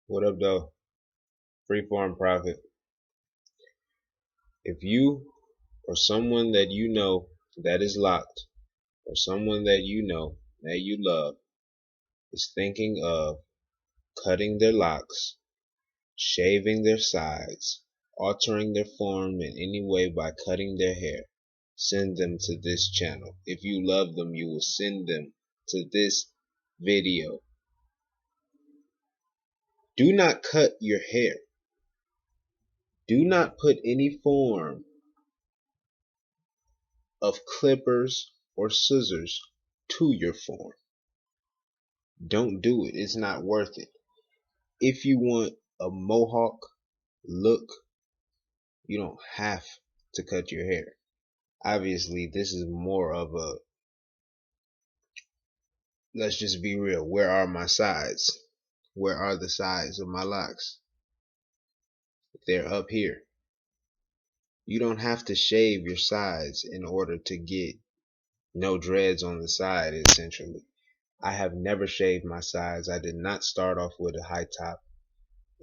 What up, though? Freeform Profit. If you or someone that you know that is locked, or someone that you know that you love, is thinking of cutting their locks, shaving their sides, altering their form in any way by cutting their hair, send them to this channel. If you love them, you will send them to this video. Do not cut your hair. Do not put any form of clippers or scissors to your form. Don't do it. It's not worth it. If you want a mohawk look, you don't have to cut your hair. Obviously, this is more of a, let's just be real. Where are my sides? Where are the sides of my locks? They're up here. You don't have to shave your sides in order to get no dreads on the side, essentially. I have never shaved my sides. I did not start off with a high top.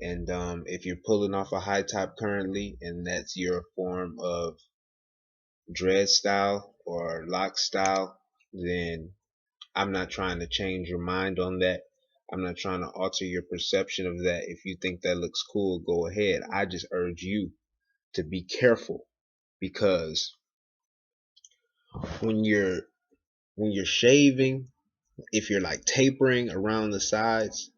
And if you're pulling off a high top currently and that's your form of dread style or lock style, then I'm not trying to change your mind on that. I'm not trying to alter your perception of that. If you think that looks cool, go ahead. I just urge you to be careful, because when you're shaving, if you're like tapering around the sides,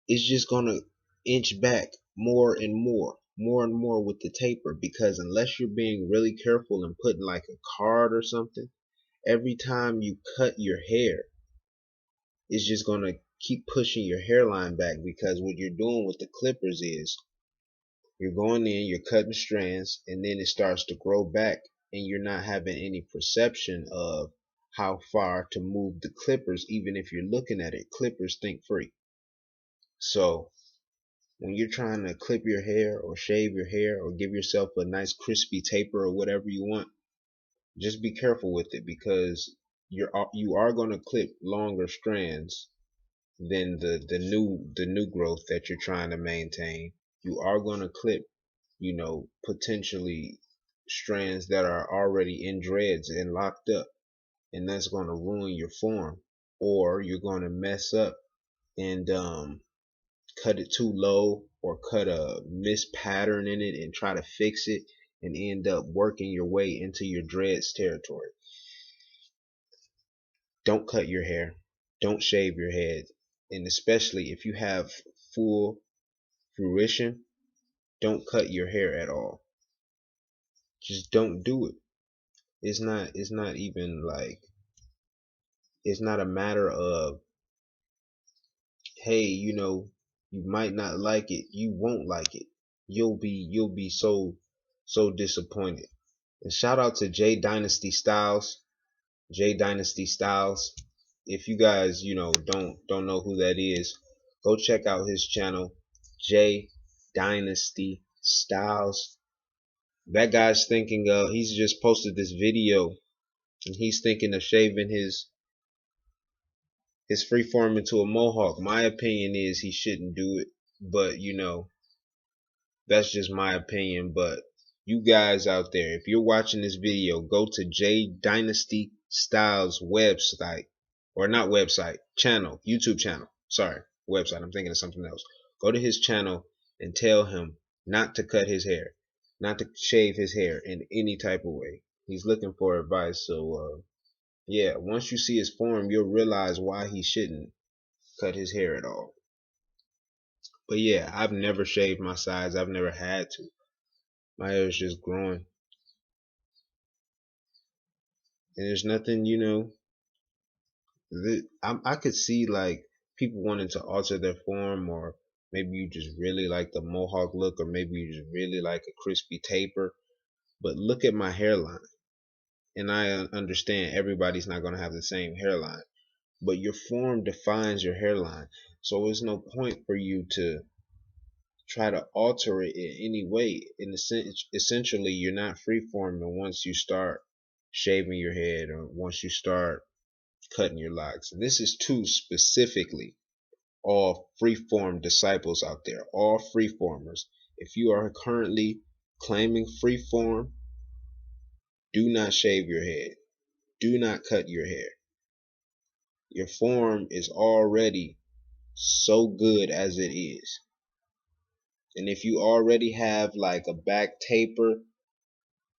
it's just gonna inch back more and more with the taper, because unless you're being really careful and putting like a card or something, every time you cut your hair, it's just gonna keep pushing your hairline back, because what you're doing with the clippers is you're going in, you're cutting strands, and then it starts to grow back, and you're not having any perception of how far to move the clippers. Even if you're looking at it, clippers think free. So when you're trying to clip your hair or shave your hair or give yourself a nice crispy taper or whatever you want, just be careful with it, because you are going to clip longer strands than the new growth that you're trying to maintain. You are going to clip, potentially strands that are already in dreads and locked up, and that's going to ruin your form. Or you're going to mess up and cut it too low, or cut a missed pattern in it and try to fix it and end up working your way into your dreads territory. Don't cut your hair. Don't shave your head. And especially if you have full fruition, don't cut your hair at all. Just don't do it. It's not even like, it's not a matter of, hey, you might not like it. You won't like it. You'll be so disappointed. And shout out to J Dynasty Styles. J Dynasty Styles. If you guys, don't know who that is, go check out his channel, J Dynasty Styles. That guy's thinking of, he's just posted this video, and he's thinking of shaving his freeform into a mohawk. My opinion is he shouldn't do it, but that's just my opinion. But you guys out there, if you're watching this video, go to J Dynasty Styles website, or not website, channel, YouTube channel. Sorry, website. I'm thinking of something else. Go to his channel and tell him not to cut his hair, not to shave his hair in any type of way. He's looking for advice. So yeah, once you see his form, you'll realize why he shouldn't cut his hair at all. But yeah, I've never shaved my sides. I've never had to. My hair is just growing. And there's nothing, I could see like people wanting to alter their form, or maybe you just really like the mohawk look, or maybe you just really like a crispy taper. But look at my hairline. And I understand everybody's not going to have the same hairline, but your form defines your hairline. So there's no point for you to try to alter it in any way. In the sense, essentially, you're not freeforming once you start shaving your head, or once you start cutting your locks. And this is too specifically all freeform disciples out there, all freeformers. If you are currently claiming freeform, do not shave your head. Do not cut your hair. Your form is already so good as it is. And if you already have like a back taper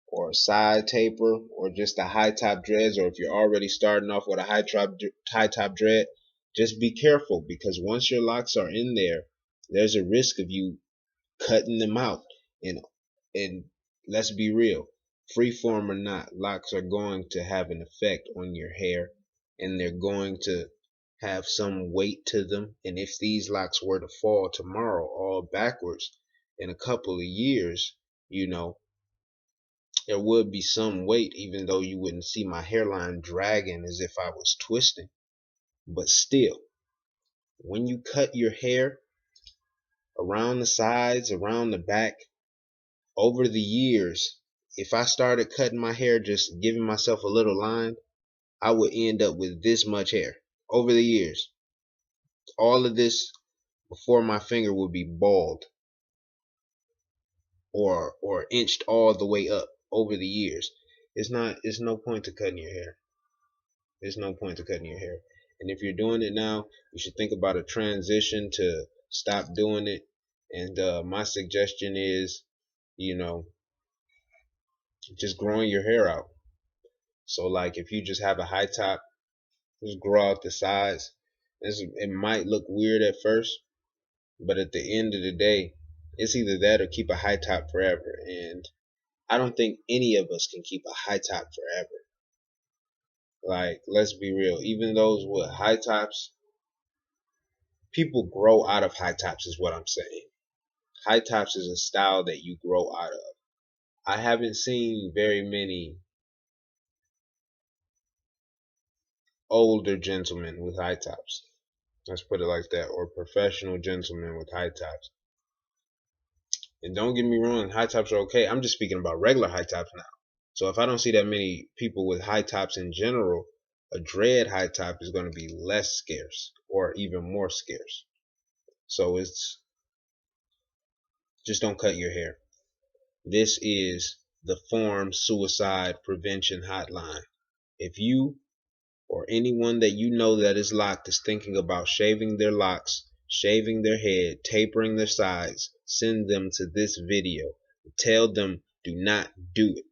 or a side taper or just a high top dreads, or if you're already starting off with a high top dread, just be careful, because once your locks are in there, there's a risk of you cutting them out. And let's be real, freeform or not, locks are going to have an effect on your hair, and they're going to have some weight to them. And if these locks were to fall tomorrow all backwards in a couple of years, there would be some weight, even though you wouldn't see my hairline dragging as if I was twisting. But still, when you cut your hair around the sides, around the back, over the years, if I started cutting my hair, just giving myself a little line, I would end up with this much hair. Over the years, all of this before my finger would be bald or inched all the way up over the years. It's no point to cutting your hair. There's no point to cutting your hair. And if you're doing it now, you should think about a transition to stop doing it. And my suggestion is, just growing your hair out. So like if you just have a high top, just grow out the sides. It might look weird at first, but at the end of the day, it's either that or keep a high top forever. And I don't think any of us can keep a high top forever. Like, let's be real. Even those with high tops, people grow out of high tops is what I'm saying. High tops is a style that you grow out of. I haven't seen very many older gentlemen with high tops. Let's put it like that. Or professional gentlemen with high tops. And don't get me wrong, high tops are okay. I'm just speaking about regular high tops now. So if I don't see that many people with high tops in general, a dread high top is going to be less scarce or even more scarce. So it's just don't cut your hair. This is the FreeForm Suicide Prevention Hotline. If you or anyone that you know that is locked is thinking about shaving their locks, shaving their head, tapering their sides, send them to this video. Tell them do not do it.